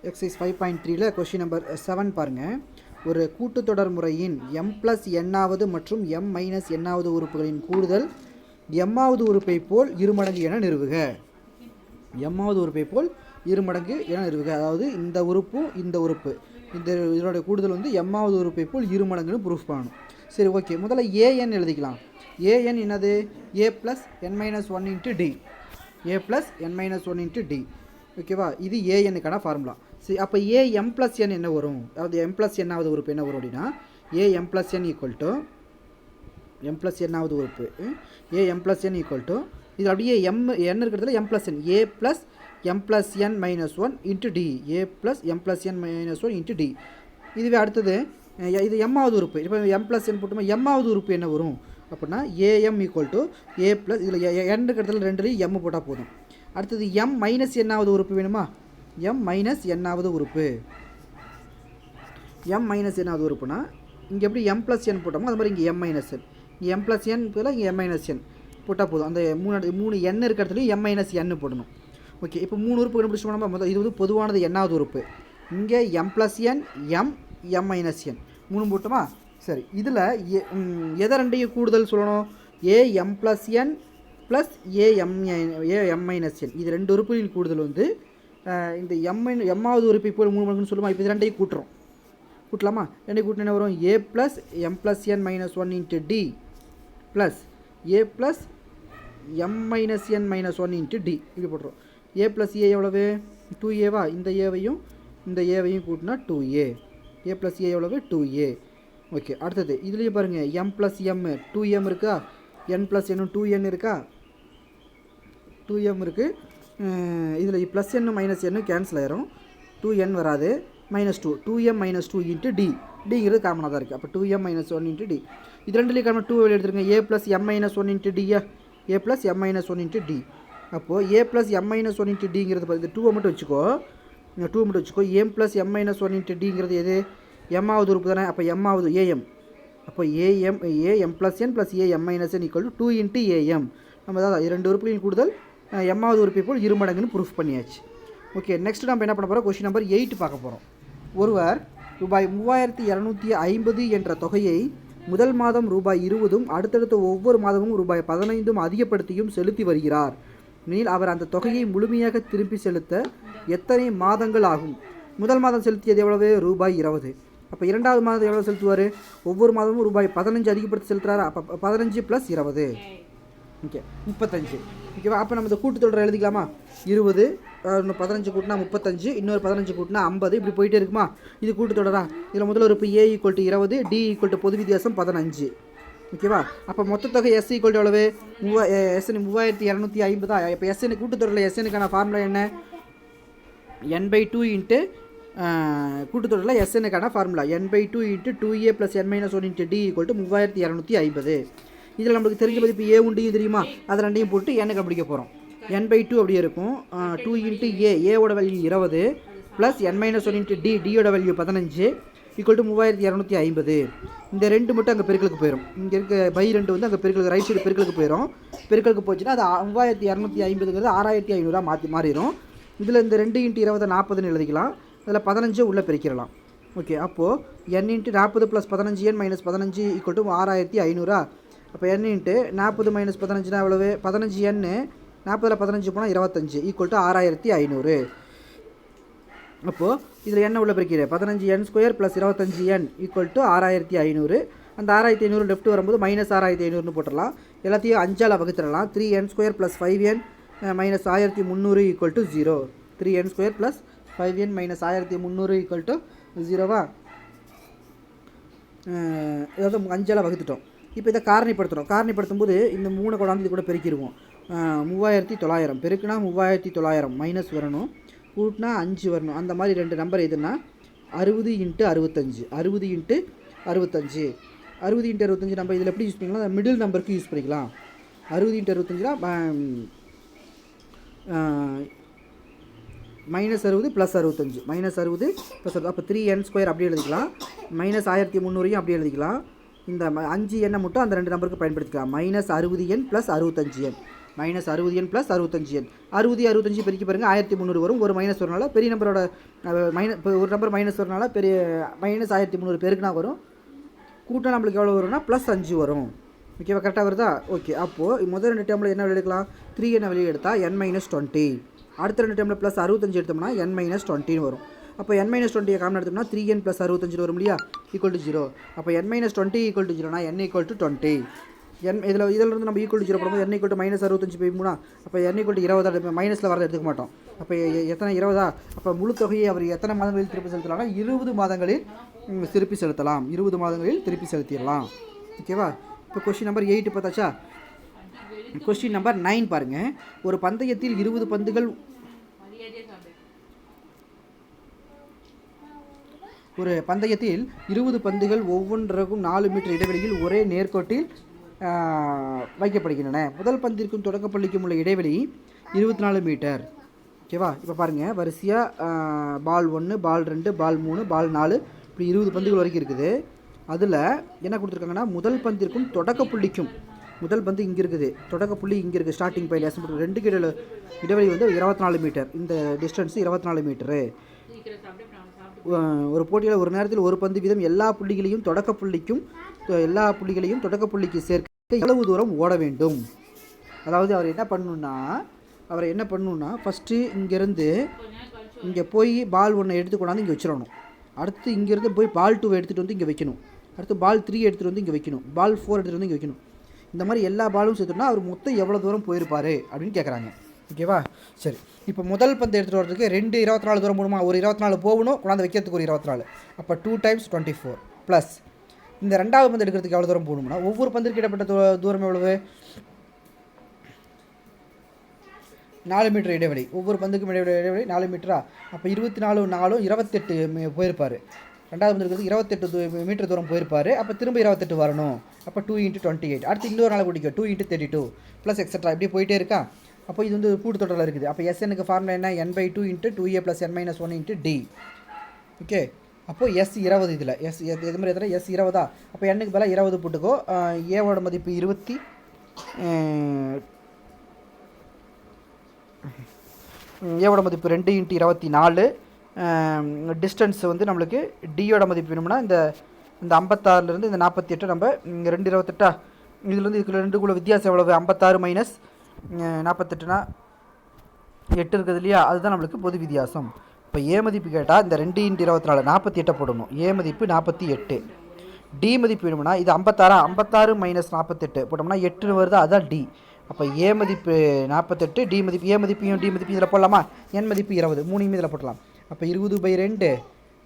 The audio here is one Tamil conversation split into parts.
எக்ஸசைஸ் 5.3ல கொஷின் நம்பர் 7 பாருங்கள். ஒரு கூட்டுத்தொடர் முறையின் m+n மற்றும் m-n உறுப்புகளின் கூடுதல் m-வது உறுப்பை போல் இருமடங்கு என நிறுவுக. m-வது உறுப்பை போல் இருமடங்கு என நிறுவுக. அதாவது இந்த உறுப்பும் இந்த உறுப்பு இதனுடைய கூடுதல் வந்து m-வது உறுப்பை போல் இருமடங்குன்னு ப்ரூஃப் பண்ணணும். சரி, ஓகே. முதல்ல an எழுதிக்கலாம். an என்னது? a + n-1 × d. a + n-1 × d. ஓகேவா? இது ஏஎன்னுக்கான ஃபார்முலா. சரி, அப்போ am+n என்ன வரும்? அதாவது m+n-வது உறுப்பு என்ன வரும் அப்படின்னா am+n m+n-வது உறுப்பு am+n இது அப்படியே n இருக்கிறதுல m+n a + m+n-1 × d a + m+n-1 × d. இதுவே அடுத்தது இது m-வது உறுப்பு. இப்போ m+n போட்டோமா m-வது உறுப்பு என்ன வரும் அப்படின்னா am a + இதில் n இருக்கிறதுல ரெண்டுலேயும் m போட்டால் போதும். அடுத்தது m-n-வது உறுப்பு வேணுமா? m-n-வது உறுப்பு m-n-வது உறுப்புனா இங்கே எப்படி m+n போட்டோமோ அது மாதிரி இங்கே m-n இங்கே m+n பதிலாக இங்கே m-n போட்டால் போதும். அந்த மூணு n இருக்கிறதுலையும் m-n போடணும். ஓகே, இப்போ 3 உறுப்பு கண்டுபிடிச்சு போனோமா? முதல் இது வந்து பொதுவானது n-வது உறுப்பு. இங்கே m+n m-n 3 போட்டோமா? சரி, இதில் எதை ரெண்டையும் கூடுதல் சொல்லணும்? am+n ப்ளஸ் am-n இது ரெண்டு உறுப்புகளின் கூடுதல் வந்து இந்த m-வது உறுப்பை போல் 3 மடங்குன்னு சொல்லுமா? இப்போ இது ரெண்டையும் கூட்டலாமா? ரெண்டையும் கூட்டினா என்ன வரும்? a + m+n-1 × d plus a + m-n-1 × d இப்படி போட்டுரும். a + a எவ்வளவு? 2a. இந்த ஏவையும் கூட்டினா 2a. a + a எவ்வளவு? 2a. ஓகே, அடுத்தது இதுலேயும் பாருங்கள் m + m 2m இருக்கா? n+n 2n இருக்கா? 2m இருக்குது. இதில் +n -n கேன்சல் ஆயிரும். 2n வராது. -2 2m - 2 × d டிங்கிறது காமனாக தான் இருக்குது. அப்போ 2m - 1 × d இது ரெண்டுலேயும் காமனாக 2 வெளியே எடுத்துருங்க. a + m-1 × d a + m-1 × d. அப்போது a + m-1 × dங்கிறது பார்த்து 2 மட்டும் வச்சுக்கோ. a + m-1 × dங்கிறது எது? m-வது உறுப்பு தானே. அப்போ m-வது am. அப்போ am + n + am-n 2 × am. நம்ம தான் இரண்டு உறுப்புகளின் கூடுதல் m-வது உறுப்பை போல் இருமடங்குன்னு ப்ரூஃப் பண்ணியாச்சு. ஓகே, நெக்ஸ்ட் நம்ம என்ன பண்ண போகிறோம்? கொஷின் நம்பர் 8 பார்க்க போகிறோம். ஒருவர் ரூபாய் 3250 என்ற தொகையை முதல் மாதம் ரூபாய் 20 அடுத்தடுத்த ஒவ்வொரு மாதமும் ரூபாய் 15 அதிகப்படுத்தியும் செலுத்தி வருகிறார் எனில் அவர் அந்த தொகையை முழுமையாக திருப்பி செலுத்த எத்தனை மாதங்கள் ஆகும்? முதல் மாதம் செலுத்தியது எவ்வளவு? ரூபாய் 20. அப்போ இரண்டாவது மாதம் எவ்வளோ செலுத்துவார்? ஒவ்வொரு மாதமும் ரூபாய் 15 அதிகப்படுத்தி செலுத்துறாரு. அப்போ 15 + 20 ஓகே 35. ஓகேவா? அப்போ நம்ம இந்த கூட்டுத்தொடரை எழுதிக்கலாமா? 20 இன்னும் 15 கூட்டினா 35, இன்னொரு 15 கூட்டினா 50, இப்படி போயிட்டே இருக்குமா? இது கூட்டுத்தொடரா? இதில் முதல்ல உறுப்பு a = 20 d = பொது வித்தியாசம் 15. ஓகேவா? அப்போ மொத்த தொகை s = எவ்வளவு? s 3250. இப்போ sn கூட்டுத்தொடரில் snக்கான ஃபார்முலா என்ன? n/2 கூட்டுத்தொடரில் snக்கான formula n/2 × 2a + n-1 × d = 3250. இதில் நம்மளுக்கு தெரிஞ்ச மதிப்பு a உண்டையும் தெரியுமா? அதை ரெண்டையும் போட்டு n கண்டுபிடிக்க போகிறோம். n/2 அப்படியே இருக்கும். 2 × a ஓட வேல்யூ 20 ப்ளஸ் n-1 × d d-யோட வேல்யூ 15 = 3250. இந்த ரெண்டு மட்டும் அங்கே பெருக்களுக்கு போயிடும். இங்கே இருக்க பை 2 வந்து அங்கே பெருக்களுக்கு ரைட் சைடு பெருக்களுக்கு போயிடும். பெருக்களுக்கு போச்சுன்னா அது 3250ங்கிறது 6500 மாறிடும். இதில் இந்த 2 × 20 40ன்னு எழுதிக்கலாம். அதில் 15 உள்ளே பெருக்கிடலாம். ஓகே, அப்போது n × 40 + 15n - 15 = 6500. அப்போ n × 40 - 15 எவ்வளவு? 15n 40ல் 15 போனால் 25 = 6500. அப்போது இதில் என்ன உள்ள பெருக்கிறேன்? 15n² + 25n = 6500. அந்த 6500 லெஃப்ட் வரும்போது -6500ன்னு போட்டுடலாம். எல்லாத்தையும் 5ஆல் வகுத்துடலாம். 3n² + 5n - 1300 = 0. 3n² + 5n - 1300 = 0வா? அதாவது 5ஆல் வகுத்துட்டோம். இப்போ இதை காரணிப்படுத்தும் போது இந்த 3 கொண்டாந்து இது கூட பெருக்கிடுவோம். 3900 பெருக்குனா 3900 மைனஸ் வரணும், கூட்டினா 5 வரணும். அந்த மாதிரி ரெண்டு நம்பர் எதுனா 60 × 65 60 × 65 60 × 65 நம்ம இதில் எப்படி யூஸ் பண்ணிக்கலாம்? மிடில் நம்பருக்கு யூஸ் பண்ணிக்கலாம். 60 × 65 -60 + 65 -60 + 60. அப்போ 3n² அப்படியே எழுதிக்கலாம். -1300 அப்படியே எழுதிக்கலாம். இந்த 5n மட்டும் அந்த ரெண்டு நம்பருக்கு பயன்படுத்திக்கலாம். -60n + 65n minus 60n plus 65n. 60 65 பெருக்கி பாருங்கள் 1300 வரும். ஒரு மைனஸ் வரனால பெரிய நம்பரோட ஒரு நம்பர் மைனஸ் வரனால பெரிய மைனஸ் 1300 பெருக்குனா வரும். கூட்டம் நம்மளுக்கு எவ்வளோ வரும்னா ப்ளஸ் 5 வரும். ஓகேவா, கரெக்டாக வருதா? ஓகே, அப்போது முதல் 2 டேர்மில் என்ன வெளியே எடுக்கலாம்? 3 என்ன வெளியே எடுத்தால் n-20. அடுத்த 2 டேர்மில் ப்ளஸ் 65 எடுத்தோம்னா n-20 வரும். அப்போ n-20 காமன் எடுத்தோம்னா 3n ப்ளஸ் 65 வரும் இல்லையா, ஈக்குவல் டு 0. அப்போ n-20 ஈக்குவல் டு 0னா n ஈக்குவல் டு 20. இதிலிருந்து நம்ம ஈக்குவல் டு 0 போடும்போது n ஈக்குவல் டு -65 போய்முனா, அப்போ n ஈக்குவல் டு 20 மைனஸில் வரதை எடுத்துக்க மாட்டோம். அப்போ எத்தனை 20? அப்போ முழு தொகையை அவர் எத்தனை மாதங்களில் திருப்பி செலுத்தலாம்னா 20 மாதங்களில் திருப்பி செலுத்தலாம். 20 மாதங்களில் திருப்பி செலுத்திடலாம். ஓகேவா? இப்போ கொஸ்டின் நம்பர் 8 பார்த்தாச்சா? கொஸ்டின் நம்பர் 9 பாருங்கள். ஒரு பந்தயத்தில் 20 பந்துகள் ஒவ்வொன்றுக்கும் 4 மீட்டர் இடைவெளியில் ஒரே நேர்கோட்டில் வைக்கப்படுகின்றன. முதல் பந்திற்கும் தொடக்கப்பள்ளிக்கும் உள்ள இடைவெளி 24 மீட்டர். ஓகேவா? இப்போ பாருங்கள், வரிசையாக பால் 1, பால் 2, பால் 3, பால் 4 இப்படி 20 பந்துகள் வரைக்கும் இருக்குது. அதில் என்ன கொடுத்துருக்காங்கன்னா முதல் பந்திற்கும் தொடக்கப்புள்ளிக்கும், முதல் பந்து இங்கே இருக்குது, தொடக்கப்புள்ளி இங்கே இருக்குது, ஸ்டார்டிங் பைல் எஸ் 2 இடைவெளி வந்து 24 மீட்டர். இந்த டிஸ்டன்ஸு 24 மீட்டரு. ஒரு போட்டியில் ஒரு நேரத்தில் ஒரு பந்து வீதம் எல்லா புள்ளிகளையும் தொடக்கப்புள்ளிக்கு சேர்க்க எவ்வளவு தூரம் ஓட வேண்டும்? அதாவது அவர் என்ன பண்ணணுன்னா ஃபஸ்ட்டு இங்கேருந்து இங்கே போய் பால் 1 எடுத்து கொண்டாந்து இங்கே வச்சிடணும். அடுத்து இங்கேருந்து போய் பால் 2 எடுத்துகிட்டு வந்து இங்கே வைக்கணும். அடுத்து பால் 3 எடுத்துகிட்டு வந்து இங்கே வைக்கணும். பால் 4 எடுத்துகிட்டு வந்து இங்கே வைக்கணும். இந்த மாதிரி எல்லா பாலும் சேர்த்துட்டோம்னா அவர் மொத்தம் எவ்வளோ தூரம் போயிருப்பார் அப்படின்னு கேட்குறாங்க. ஓகேவா? சரி, இப்போ முதல் பந்து எடுத்துகிட்டு வரதுக்கு 2 24 தூரம் போகணுமா? ஒரு 24 போகணும், கொண்டாந்து வைக்கிறதுக்கு ஒரு 24. அப்போ 2 × 24 ப்ளஸ் இந்த ரெண்டாவது பந்து எடுக்கிறதுக்கு எவ்வளோ தூரம் போகணும்னா ஒவ்வொரு பந்திற்கு இடப்பட்ட தூரம் எவ்வளவு? 4 மீட்டர் இடைவெளி. ஒவ்வொரு பந்துக்கும் இடைவெளி 4 மீட்டரா? அப்போ 24 4 28 போயிருப்பார். ரெண்டாவது பந்து இருக்கிறது 28 மீட்டர் தூரம் போயிருப்பார். அப்போ திரும்ப 28 வரணும். அப்போ 2 × 28. அடுத்து இன்னொரு நாள் பிடிக்கும் 2 × 32 ப்ளஸ் எக்ஸட்ரா இப்படி போயிட்டே இருக்கா. அப்போ இது வந்து கூட்டு தொடரில் இருக்குது. அப்போ SNக்கு ஃபார்முலா என்ன? n/2 × 2a + n-1 × d. Okay, அப்போது S20 இதில் எது மாதிரி எத்தனை S20. அப்போ n-க்கு பதிலாக 20 போட்டுக்கோ. ஏவோட மதிப்பு 20, ஏவோட மதிப்பு 2 × 24. டிஸ்டன்ஸ் வந்து நம்மளுக்கு டியோட மதிப்பு வேணும்னா இந்த 56லேருந்து இந்த 48 நம்ம 2 28 இதுலேருந்து இதுக்குள்ள ரெண்டுக்குள்ள வித்தியாசம் எவ்வளவு? 56 மைனஸ் 48னா 8 இருக்குது இல்லையா, அதுதான் நம்மளுக்கு பொது வித்தியாசம். இப்போ ஏ மதிப்பு கேட்டால் இந்த 2 × 24 48 போடணும். ஏ மதிப்பு 48. டி மதிப்பு வேணும்னா இது 56 மைனஸ் 48 போட்டோம்னா 8 வருது, அதுதான் டி. அப்போ ஏ மதிப்பு 48, டி மதிப்பு ஏ மதிப்பையும் டி மதிப்பையும் இதில் போடலாமா? என் மதிப்பு 20, மூணையுமே இதில் போட்டலாம். அப்போ 20/2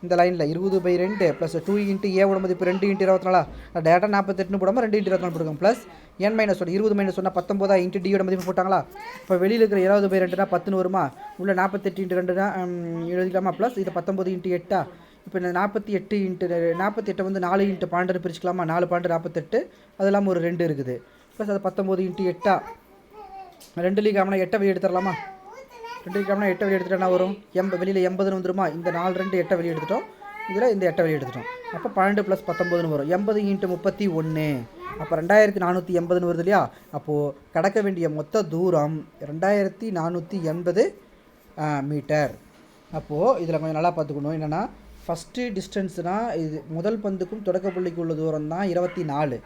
இந்த லைனில் 20/2 ப்ளஸ் 2 × ஏவோட மதிப்பு 2 × 24. டேரெக்டாக 48 போடாமல் 2 × 24 போடுங்க. ப்ளஸ் n-1 20 - 1 19 × டியோட மதிப்பு போட்டாங்களா? இப்போ வெளியில் இருக்கிற 20/2னா 10 வருமா? உள்ள 48 × 2 எழுதிக்கலாமா? ப்ளஸ் இது 19 × 8. இப்போ இந்த 48 வந்து 4 × 12 பிரிச்சுக்கலாமா? 4 12 48, அது இல்லாமல் ஒரு 2 இருக்குது. ப்ளஸ் அது 19 × 8. 2 காமனா 8 வெளியே எடுத்துடலாமா? 2 காமனா 8 வெளியே எடுத்துட்டா வரும் வெளியில் 80 வந்துருமா? இந்த 4 2 8 வெளியே எடுத்துட்டோம், இதில் இந்த 8 வெளியே எடுத்துட்டோம். அப்போ 12 + 19 வரும். 80 × 31. அப்போ 2480 வருது இல்லையா? அப்போது கடக்க வேண்டிய மொத்த தூரம் 2480 மீட்டர். அப்போது இதில் கொஞ்சம் நல்லா பார்த்துக்கணும். என்னென்னா ஃபஸ்ட்டு டிஸ்டன்ஸ்னால் இது முதல் பந்துக்கும் தொடக்க புள்ளிக்கு உள்ள தூரம் தான் 24.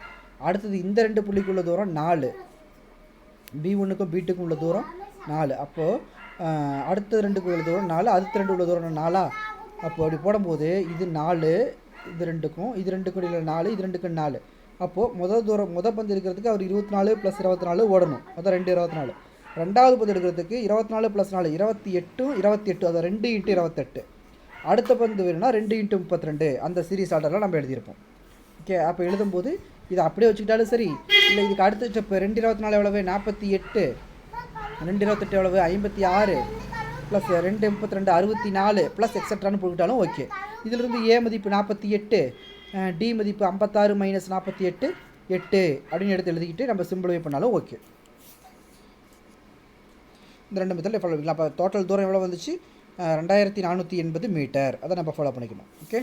அடுத்தது இந்த 2 புள்ளிக்கு உள்ள தூரம் 4. B1க்கும் B2க்கும் உள்ள தூரம் 4. அப்போது அடுத்த 2க்கு உள்ள தூரம் 4, அடுத்த 2 உள்ள தூரம் 4. அப்போ அப்படி போடும்போது இது 4, இது 2க்கும் இது 2க்கும் இல்லை 4, இது 2க்கும் 4. அப்போது முதல் பந்து எடுக்கிறதுக்கு அவர் 24 + 24 ஓடணும், அதான் 2 24. ரெண்டாவது பந்து எடுக்கிறதுக்கு 24 + 4 28, அதான் 2 × 28. அடுத்த பந்து வேணும்னா 2 × 32. அந்த சீரிஸ் ஆர்டரில் நம்ம எழுதியிருப்போம். ஓகே, அப்போ எழுதும்போது இதை அப்படியே வச்சுக்கிட்டாலும் சரி, இல்லை இதுக்கு அடுத்த ஸ்டெப் 2 24 எவ்வளவு? 48. 2 28 எவ்வளவு? 56 ப்ளஸ் 2 32 64 ப்ளஸ் எக்ஸட்ரான்னு போட்டுக்கிட்டாலும் ஓகே. இதிலிருந்து ஏ மதிப்பு 48, டி மதிப்பு 56 மைனஸ் 48 8 அப்படின்னு எடுத்து எழுதிக்கிட்டு நம்ம சிம்பிளிஃபை பண்ணாலும் ஓகே. இந்த 2 மெத்தடில் ஃபாலோ பண்ணிக்கலாம். அப்போ டோட்டல் தூரம் எவ்வளோ வந்துச்சு? 2480 மீட்டர். அதை நம்ம ஃபாலோ பண்ணிக்கணும். ஓகே.